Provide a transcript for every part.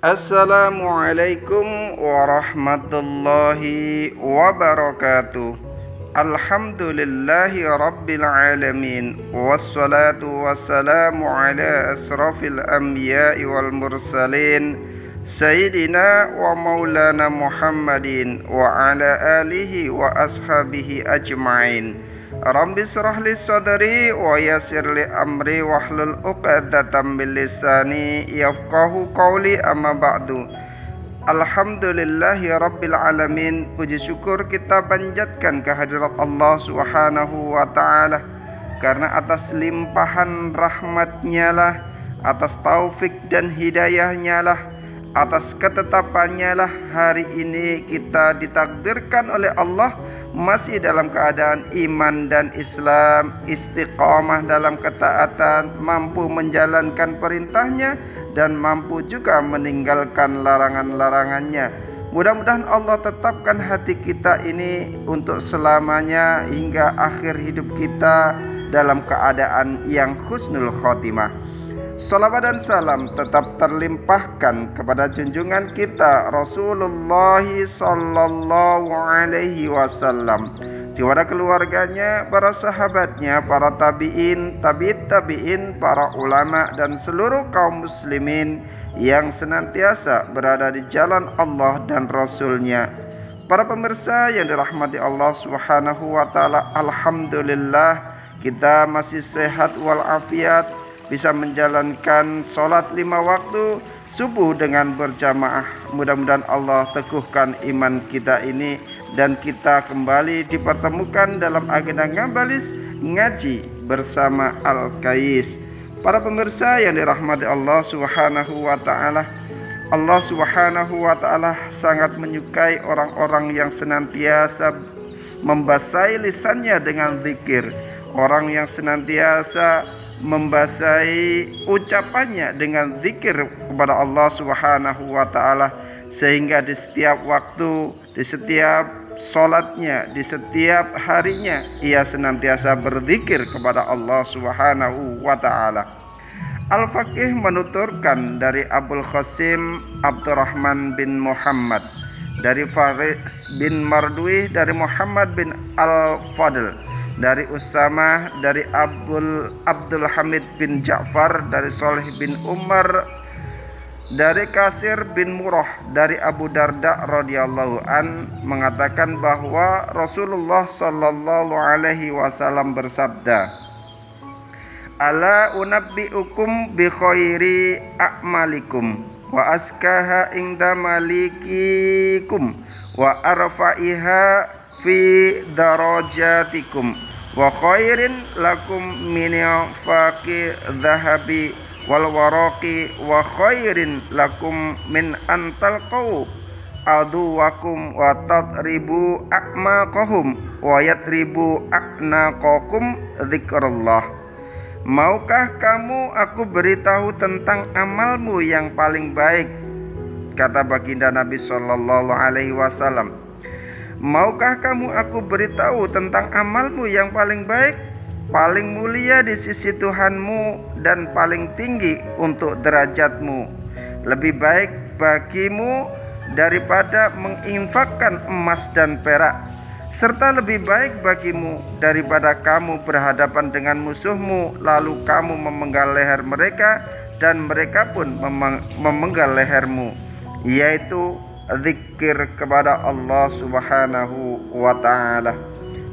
Assalamualaikum warahmatullahi wabarakatuh. Alhamdulillahi rabbil alamin. Wassalatu wassalamu ala asrafil anbiya'i wal mursalin Sayyidina wa maulana Muhammadin wa ala alihi wa ashabihi ajma'in. Rabbi syrah li sadri wa yassir li amri wahlul 'uqdatam min lisani yafqahu qawli, amma ba'du. Alhamdulillahi rabbil alamin. Puji syukur kita panjatkan kehadirat Allah Subhanahu wa ta'ala, karena atas limpahan rahmatnya lah, atas taufik dan hidayahnya lah, atas ketetapannya lah hari ini kita ditakdirkan oleh Allah masih dalam keadaan iman dan Islam, istiqamah dalam ketaatan, mampu menjalankan perintahnya dan mampu juga meninggalkan larangan-larangannya. Mudah-mudahan Allah tetapkan hati kita ini untuk selamanya hingga akhir hidup kita dalam keadaan yang husnul khotimah. Salawat dan salam tetap terlimpahkan kepada junjungan kita Rasulullah sallallahu alaihi wasallam, kepada keluarganya, para sahabatnya, para tabi'in, tabi'in, para ulama dan seluruh kaum muslimin yang senantiasa berada di jalan Allah dan Rasulnya. Para pemirsa yang dirahmati Allah Subhanahu wa ta'ala, alhamdulillah kita masih sehat walafiat, bisa menjalankan sholat 5 waktu subuh dengan berjamaah. Mudah-mudahan Allah teguhkan iman kita ini dan kita kembali dipertemukan dalam agenda ngabalis ngaji bersama Al-Kais. Para pemirsa yang dirahmati Allah Subhanahu wa ta'ala, Allah Subhanahu wa ta'ala sangat menyukai orang-orang yang senantiasa membasahi lisannya dengan zikir, orang yang senantiasa membasahi ucapannya dengan zikir kepada Allah Subhanahu wa ta'ala, sehingga di setiap waktu, di setiap sholatnya, di setiap harinya ia senantiasa berzikir kepada Allah Subhanahu wa ta'ala. Al-Faqih menuturkan dari Abul Qasim Abdurrahman bin Muhammad, dari Faris bin Mardwi, dari Muhammad bin Al-Fadl, dari Usamah, dari Abdul Hamid bin Ja'far, dari Soleh bin Umar, dari Kasir bin Murrah, dari Abu Darda radhiyallahu an mengatakan bahwa Rasulullah sallallahu alaihi wasallam bersabda, "Ala unabbiukum bi khairi a'malikum wa askaha inda malikikum wa arfa'iha fi darajatikum wa khairin lakum min faqi dhahabi wal waraqi wa khairin lakum min antalqau aduwakum wa tadribu a'maqahum wa yadribu a'naqakum dzikrullah." Maukah kamu aku beritahu tentang amalmu yang paling baik? Kata baginda Nabi sallallahu alaihi wasallam, maukah kamu aku beritahu tentang amalmu yang paling baik, paling mulia di sisi Tuhanmu dan paling tinggi untuk derajatmu, lebih baik bagimu daripada menginfakkan emas dan perak, serta lebih baik bagimu daripada kamu berhadapan dengan musuhmu lalu kamu memenggal leher mereka dan mereka pun memenggal lehermu, yaitu zikir kepada Allah Subhanahu wa ta'ala.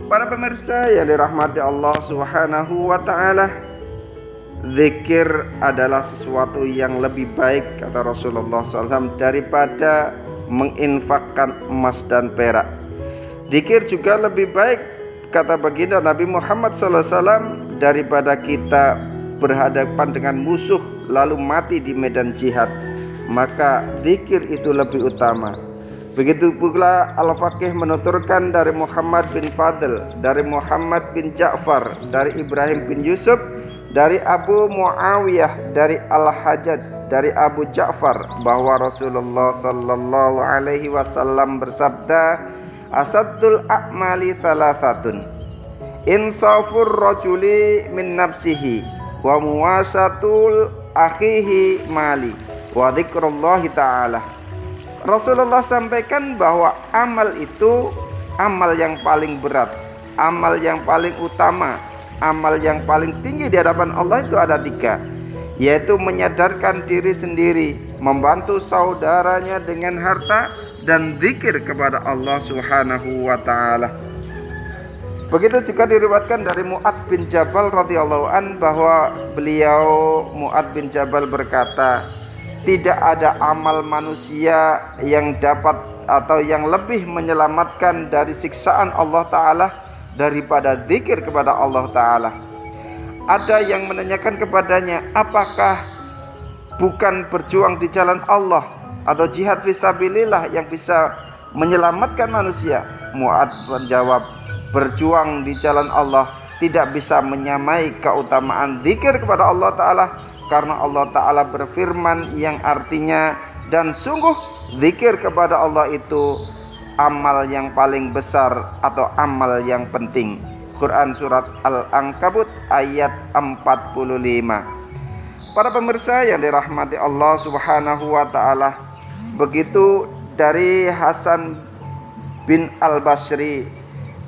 Para pemirsa yang dirahmati Allah Subhanahu wa ta'ala, zikir adalah sesuatu yang lebih baik, kata Rasulullah SAW, daripada menginfakkan emas dan perak. Zikir juga lebih baik, kata baginda Nabi Muhammad SAW, daripada kita berhadapan dengan musuh lalu mati di medan jihad. Maka zikir itu lebih utama. Begitu pula Al-Faqih menuturkan dari Muhammad bin Fadl, dari Muhammad bin Ja'far, dari Ibrahim bin Yusuf, dari Abu Muawiyah, dari Al-Hajjaj, dari Abu Ja'far, bahwa Rasulullah sallallahu alaihi wasallam bersabda, "Asaddul a'mali thalathatun, insafur rajuli min nafsihi wa muwasatul akhihi mali wa dzikrullahi ta'ala. Rasulullah sampaikan bahwa amal itu amal yang paling berat, amal yang paling utama, amal yang paling tinggi di hadapan Allah itu ada 3, yaitu menyadarkan diri sendiri, membantu saudaranya dengan harta, dan zikir kepada Allah Subhanahu wa ta'ala. Begitu juga diriwayatkan dari Mu'adz bin Jabal radhiyallahu an bahwa beliau Mu'adz bin Jabal berkata, tidak ada amal manusia yang dapat atau yang lebih menyelamatkan dari siksaan Allah Ta'ala daripada zikir kepada Allah Ta'ala. Ada yang menanyakan kepadanya, apakah bukan berjuang di jalan Allah atau jihad fisabilillah yang bisa menyelamatkan manusia? Mu'adz menjawab, berjuang di jalan Allah tidak bisa menyamai keutamaan zikir kepada Allah Ta'ala, karena Allah Ta'ala berfirman yang artinya, dan sungguh zikir kepada Allah itu amal yang paling besar atau amal yang penting. Quran surat Al-Ankabut ayat 45. Para pemirsa yang dirahmati Allah Subhanahu wa ta'ala, begitu dari Hasan bin Al-Basri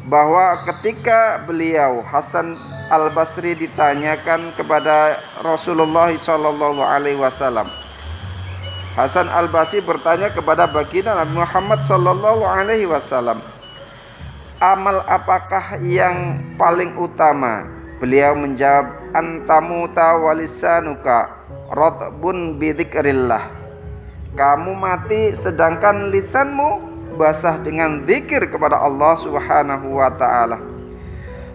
bahwa ketika beliau Hasan Al-Basri ditanyakan kepada Rasulullah SAW, Hasan Al-Basri bertanya kepada baginda Nabi Muhammad SAW, amal apakah yang paling utama? Beliau menjawab, antamuta walisanuka radbun bidzikrillah. Kamu mati sedangkan lisanmu basah dengan zikir kepada Allah Subhanahu wa ta'ala.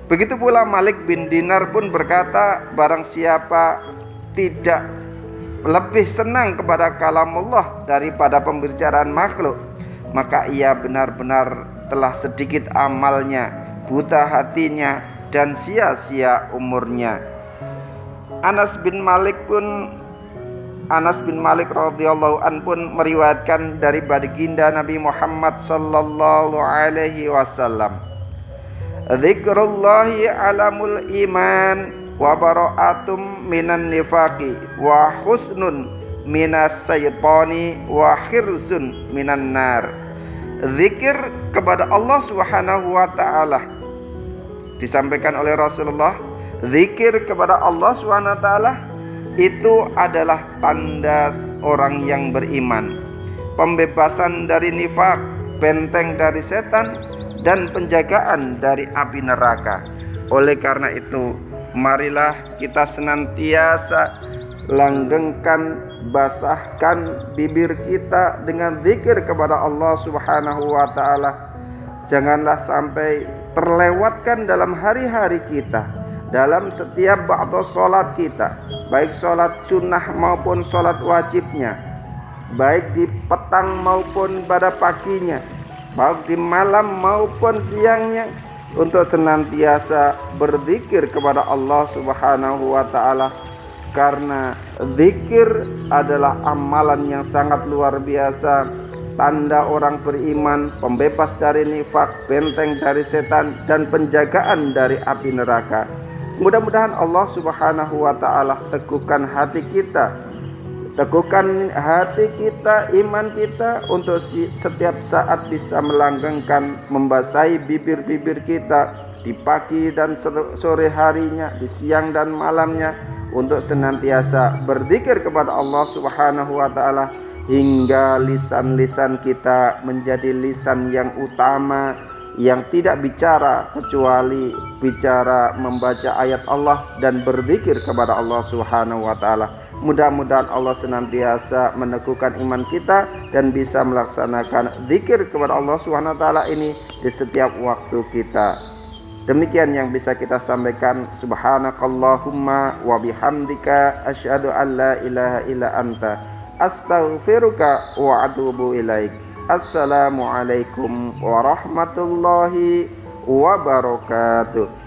Begitu pula Malik bin Dinar pun berkata, barang siapa tidak lebih senang kepada kalamullah daripada pembicaraan makhluk, maka ia benar-benar telah sedikit amalnya, buta hatinya, dan sia-sia umurnya. Anas bin Malik radhiyallahu an pun meriwayatkan dari baginda Nabi Muhammad sallallahu alaihi wasallam, dzikrullahi alamul iman wa bara'atum minan nifaqi wa husnun minas syaitani wa khirzun minan nar. Zikir kepada Allah Subhanahu wa ta'ala disampaikan oleh Rasulullah, zikir kepada Allah Subhanahu wa ta'ala itu adalah tanda orang yang beriman, pembebasan dari nifak, benteng dari setan, dan penjagaan dari api neraka. Oleh karena itu, marilah kita senantiasa langgengkan, basahkan bibir kita dengan zikir kepada Allah Subhanahu wa ta'ala. Janganlah sampai terlewatkan dalam hari-hari kita, dalam setiap ba'da sholat kita, baik sholat sunnah maupun sholat wajibnya, baik di petang maupun pada paginya, baik di malam maupun siangnya, untuk senantiasa berzikir kepada Allah Subhanahu wa ta'ala. Karena zikir adalah amalan yang sangat luar biasa, tanda orang beriman, pembebas dari nifak, benteng dari setan, dan penjagaan dari api neraka. Mudah-mudahan Allah Subhanahu wa ta'ala teguhkan hati kita, iman kita, untuk setiap saat bisa melanggengkan, membasahi bibir-bibir kita di pagi dan sore harinya, di siang dan malamnya, untuk senantiasa berzikir kepada Allah Subhanahu wa ta'ala, hingga lisan-lisan kita menjadi lisan yang utama, yang tidak bicara kecuali bicara membaca ayat Allah dan berzikir kepada Allah Subhanahu wa ta'ala. Mudah-mudahan Allah senantiasa meneguhkan iman kita dan bisa melaksanakan zikir kepada Allah Subhanahu wa ta'ala ini di setiap waktu kita. Demikian yang bisa kita sampaikan. Subhanakallahumma wa bihamdika asyhadu an la ilaha illa anta astaghfiruka wa atubu ilaik. Assalamualaikum warahmatullahi wabarakatuh.